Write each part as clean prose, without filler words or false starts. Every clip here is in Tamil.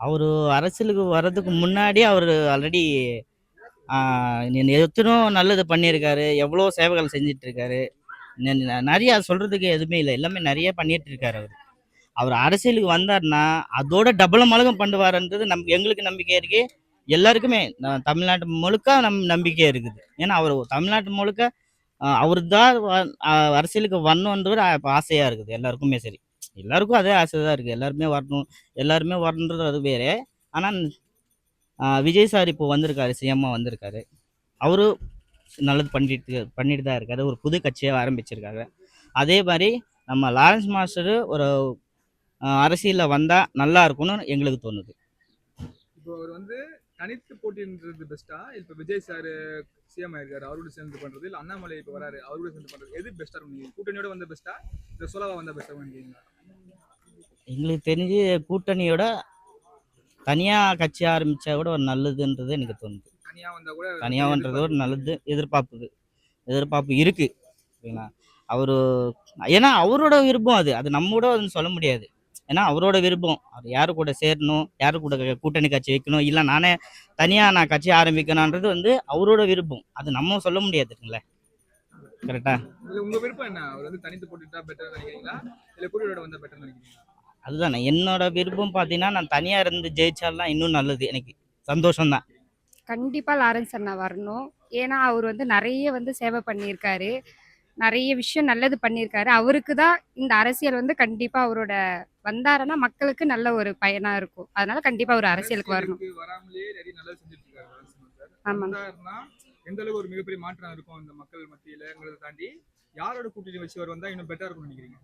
அவரு அரசியலுக்கு வர்றதுக்கு முன்னாடி அவரு ஆல்ரெடி எத்தனோ நல்லது பண்ணியிருக்காரு. எவ்வளோ சேவைகள் செஞ்சுட்டு இருக்காரு. நெறைய சொல்றதுக்கு எதுவுமே இல்ல. எல்லாமே நெறைய பண்ணிட்டு இருக்காரு அவரு. அவர் அரசியலுக்கு வந்தாருன்னா, அதோட டபுள் மடங்கு பண்ணுவாருன்றது எங்களுக்கு நம்பிக்கை இருக்கு. எல்லாருக்குமே தமிழ்நாட்டு முழுக்க நம்பிக்கை இருக்குது. ஏன்னா, அவரு தமிழ்நாட்டு முழுக்க அவரு தான் அரசியலுக்கு வரணுன்ற ஆசையா இருக்குது எல்லாருக்குமே சரி. எல்லாருக்கும் அதே ஆசை தான் இருக்கு. எல்லாருமே வரணுன்றது அது வேற. ஆனா, விஜய் சார் இப்போ வந்திருக்காரு. சிஎம்மா வந்திருக்காரு. அவரு நல்லது பண்ணிட்டு தான் இருக்காரு. ஒரு புது கட்சியா ஆரம்பிச்சிருக்காரு. அதே மாரி நம்ம லாரன்ஸ் மாஸ்டரு ஒரு அரசியல்ல வந்தா நல்லா இருக்கும்னு எங்களுக்கு தோணுது. இப்போ அவர் வந்து தனித்து போட்டின்றது பெஸ்ட்டா? இப்ப விஜய் சார் சிஎம் ஆயிருக்காரு, அவரோட சேர்ந்து பண்றது, இல்ல அண்ணாமலை இப்ப வராரு, அவரோட சேர்ந்து பண்றது, எது பெஸ்ட்டா இருக்கும்? கூட்டணியோட வந்த பெஸ்ட்டா, இல்ல சோலோவா வந்தா பெஸ்ட்டா நினைக்கிறீங்களா? எங்களுக்கு தெரிஞ்சு கூட்டணியோட தனியா கட்சி ஆரம்பிச்சா கூட ஒரு நல்லதுன்றது எனக்கு தோணுது. தனியா வந்தா கூட தனியாகன்றது ஒரு நல்லது எதிர்பார்ப்பு இருக்கு. சரிங்களா? அவரு ஏன்னா அவரோட விருப்பம் அது. அது நம்ம கூட சொல்ல முடியாது. ஏன்னா அவரோட விருப்பம். அவர் யாரு கூட சேரணும், யாரு கூட கூட்டணி கட்சி வைக்கணும், இல்ல தனியா நான் கட்சி ஆரம்பிக்கணும்ன்றது அவரோட விருப்பம். அது நம்ம சொல்ல முடியாதுங்களே. கரெக்ட்டா? இல்ல உங்க விருப்பம் என்ன? அவர் வந்து தனித்து போட்டுட்டா பெட்டர் நினைக்கிறீங்களா? இல்ல கூட்டணியோட வந்தா பெட்டர் நினைக்கிறீங்களா? அதுதானே. என்னோட விருப்பம் பார்த்தீங்கன்னா, நான் தனியா இருந்து ஜெயிச்சாலாம் இன்னும் நல்லது எனக்கு. சந்தோஷம் தான். கண்டிப்பா லாரன்ஸ் அண்ணா வரணும். ஏன்னா, அவரு வந்து நெறைய வந்து சேவை பண்ணியிருக்காரு. நெறைய விஷயம் நல்லது பண்ணியிருக்காரு. அவருக்கு தான் இந்த அரசியல் வந்து கண்டிப்பா அவரோட வந்தாருன்னா, மக்களுக்கு நல்ல ஒரு பயனா இருக்கும். அதனால கண்டிப்பா அவரு அரசியலுக்கு வரணும். அரசியலுக்கு வராமலே நிறைய நல்லது செஞ்சுட்டு இருக்காரு லாரன்ஸ் சார். ஆமா. வந்தாருன்னா எந்த அளவுக்கு ஒரு மிகப்பெரிய மாற்றம் இருக்கும் இந்த மக்கள் மத்தியிலங்கிறத தாண்டி யாரோட கூட்டணி வச்சு அவர் வந்தா இன்னும் பெட்டரா இருக்கும்னு நினைக்கிறீங்க?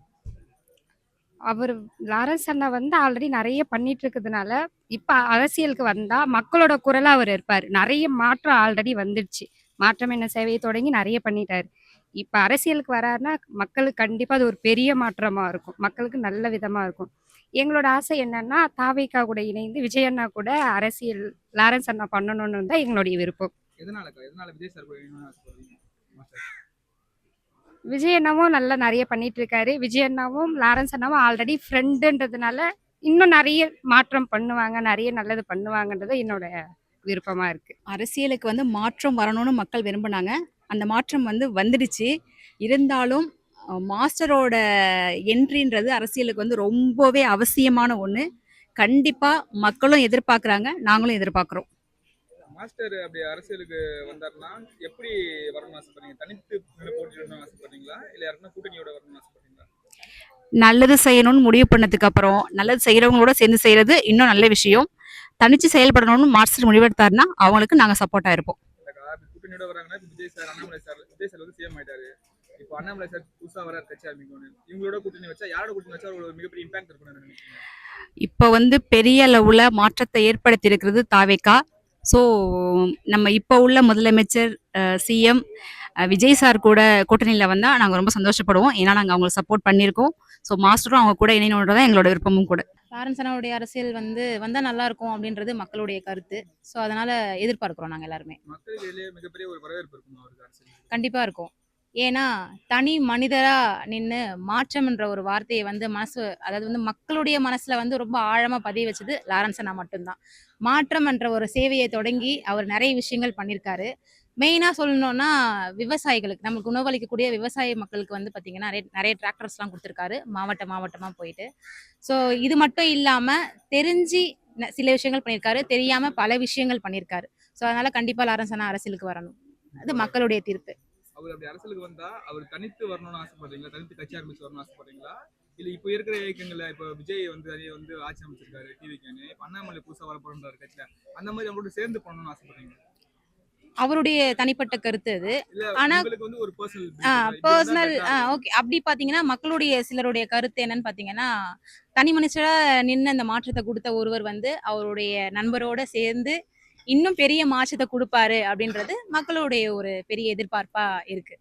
அவரு லாரன்ஸ் அண்ணா வந்து ஆல்ரெடி நெறைய பண்ணிட்டு இருக்கிறதுனால, இப்ப அரசியலுக்கு வந்தா மக்களோட குரலா அவரு இருப்பாரு. நெறைய மாற்றம் ஆல்ரெடி வந்துடுச்சு. மாற்றம் என்ன சேவைய தொடங்கி நெறைய பண்ணிட்டாரு. இப்ப அரசியலுக்கு வராருன்னா, மக்களுக்கு கண்டிப்பா அது ஒரு பெரிய மாற்றமா இருக்கும். மக்களுக்கு நல்ல விதமா இருக்கும். எங்களோட ஆசை என்னன்னா, தாவேகா கூட இணைந்து விஜய் அண்ணா கூட அரசியல் லாரன்ஸ் அண்ணா பண்ணணும்னு தான் எங்களுடைய விருப்பம். எதனாலக்கா? எதனால விஜய் சார் கூட வேணும்னு ஆசைப்படுறீங்க? மாஸ்டர். விஜய் அண்ணாவும் நல்லா நெறைய பண்ணிட்டு இருக்காரு. விஜய் அண்ணாவும், லாரன்ஸ் அண்ணாவும் ஆல்ரெடி ஃப்ரெண்டுன்றதுனால, இன்னும் நெறைய மாற்றம் பண்ணுவாங்க. நெறைய நல்லது பண்ணுவாங்கன்றது என்னோட விருப்பமா இருக்கு. அரசியலுக்கு வந்து மாற்றம் வரணும்னு மக்கள் விரும்புனாங்க. அந்த மாற்றம் வந்து வந்துடுச்சு. இருந்தாலும் மாஸ்டரோட என்ட்ரின்றது அரசியலுக்கு வந்து ரொம்பவே அவசியமான ஒண்ணு. கண்டிப்பா மக்களும் எதிர்பார்க்குறாங்க. நாங்களும் எதிர்பார்க்குறோம். மாஸ்டர் அப்படி அரசியலுக்கு வந்தாருன்னா எப்படி வரணும்னு ஆசைப்படுறீங்க? தனித்து நின்று போட்டியிடணும்னு ஆசைப்படுறீங்களா? இல்ல யாருன்னா கூட்டணியோட வரணும்னு ஆசைப்படுறீங்களா? நல்லது செய்யணும்னு முடிவு பண்ணதுக்கு அப்புறம், நல்லது செய்றவங்களோட சேர்ந்து செய்றது இன்னும் நல்ல விஷயம். தனிச்சு செயல்படணும்னு மாஸ்டர் முடிவெடுத்தாருன்னா, அவங்களுக்கு நாங்க சப்போர்ட்டா இருப்போம். இல்லக்கா, இப்ப கூட்டணியோட வராங்கன்னா இப்ப Vijay sir, Annamalai sir. Vijay sir வந்து சிஎம் ஆயிட்டாரு. இப்போ அண்ணாமலை சார் புதுசா வராரு கட்சி ஆரம்பிக்கணும்னு. இவங்களோட கூட்டணி வச்சா யாரோட கூட்டணி வச்சா ஒரு மிகப்பெரிய இம்பாக்ட் இருக்கும்னு நினைக்கிறீங்க? இப்ப வந்து பெரிய அளவுல மாற்றத்தை ஏற்படுத்தி இருக்கிறது தாவேகா. ஸோ நம்ம இப்போ உள்ள முதலமைச்சர் சிஎம் விஜய் சார் கூட கூட்டணியில வந்தா நாங்க ரொம்ப சந்தோஷப்படுவோம். ஏன்னா நாங்க அவங்களுக்கு சப்போர்ட் பண்ணியிருக்கோம். ஸோ மாஸ்டரும் அவங்க கூட இணையணுன்றதான் எங்களோட விருப்பமும் கூட. லாரன்ஸ் அண்ணாவுடைய அரசியல் வந்து வந்தா நல்லா இருக்கும் அப்படின்றது மக்களுடைய கருத்து. ஸோ அதனால எதிர்பார்க்கிறோம் நாங்க எல்லாருமே. மக்களுக்கு இடையிலேயே மிகப்பெரிய ஒரு வரவேற்பு இருக்கும் அவருக்கு அரசியல். கண்டிப்பா இருக்கும். ஏன்னா தனி மனிதரா நின்னு மாற்றம்ன்ற ஒரு வார்த்தையை வந்து அதாவது வந்து மக்களுடைய மனசுல வந்து ரொம்ப ஆழமா பதிய வச்சது லாரன்ஸ் அண்ணா மட்டும்தான். மாற்றம் என்ற ஒரு சேவையை தொடங்கி அவர் நிறைய விஷயங்கள் பண்ணியிருக்காரு. மெயினா சொல்லணும்னா விவசாயிகளுக்கு, நமக்கு உணவளிக்கக்கூடிய விவசாய மக்களுக்கு வந்து பாத்தீங்கன்னா நிறைய நிறைய டிராக்டர்ஸ்லாம் கொடுத்துருக்காரு, மாவட்டமா போயிட்டு. ஸோ இது மட்டும் இல்லாம தெரிஞ்சு சில விஷயங்கள் பண்ணியிருக்காரு, தெரியாம பல விஷயங்கள் பண்ணியிருக்காரு. ஸோ அதனால கண்டிப்பா லாரன்ஸ் அண்ணா அரசியலுக்கு வரணும். அது மக்களுடைய தீர்ப்பு. அவர் அப்படி அரசியலுக்கு வந்தா அவர் தனித்து வரணும்னு ஆசைப்படுறீங்களா? தனித்து கட்சி ஆரம்பிச்சு வரணும்னு ஆசைப்படுறீங்களா? இல்ல இப்போ இருக்கிற இயக்கங்கள்ல இப்போ விஜய் வந்து நிறைய வந்து ஆட்சி அமைச்சிருக்காரு டிவிக்கானு, இப்போ அண்ணாமலை புதுசா வரப்போறாரு கட்சியில, அந்த மாதிரி அவங்களோட சேர்ந்து பண்ணணும்னு ஆசைப்படுறீங்க? அவருடைய தனிப்பட்ட கருத்து அது. இல்ல ஆனா உங்களுக்கு வந்து ஒரு பர்சனல் பர்சனல் ஓகே. அப்படி பாத்தீங்கன்னா மக்களுடைய சிலருடைய கருத்து என்னன்னு பாத்தீங்கன்னா, தனி மனுஷரா நின்று அந்த மாற்றத்தை கொடுத்த ஒருவர் வந்து அவருடைய நண்பரோட சேர்ந்து இன்னும் பெரிய மாற்றத்தை கொடுப்பாரு அப்படின்றது மக்களுடைய ஒரு பெரிய எதிர்பார்ப்பா இருக்கு.